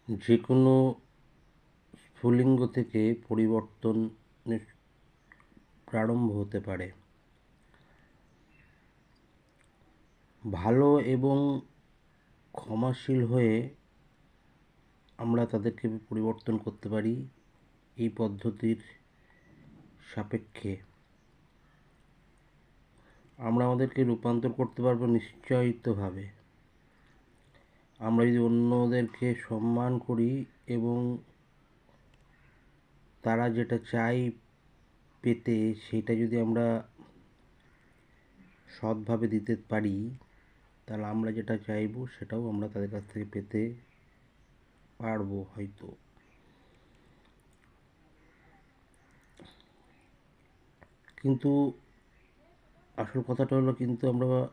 যে কোনো স্ফুলিঙ্গ থেকে পরিবর্তনের প্রারম্ভ হতে পারে। ভালো এবং ক্ষমাশীল হয়ে আমরা তাদেরকে পরিবর্তন করতে পারি এই পদ্ধতির সাপেক্ষে। আমরা আমাদেরকে রূপান্তর করতে পারবো নিশ্চয়িতভাবে। আমরা যদি অন্যদেরকে সম্মান করি এবং তারা যেটা চায় পেতে সেটা যদি আমরা সৎভাবে দিতে পারি, তাহলে আমরা যেটা চাইবো সেটাও আমরা তাদের কাছ থেকে পেতে পারবো হয়তো। কিন্তু আসল কথাটা হলো, কিন্তু আমরা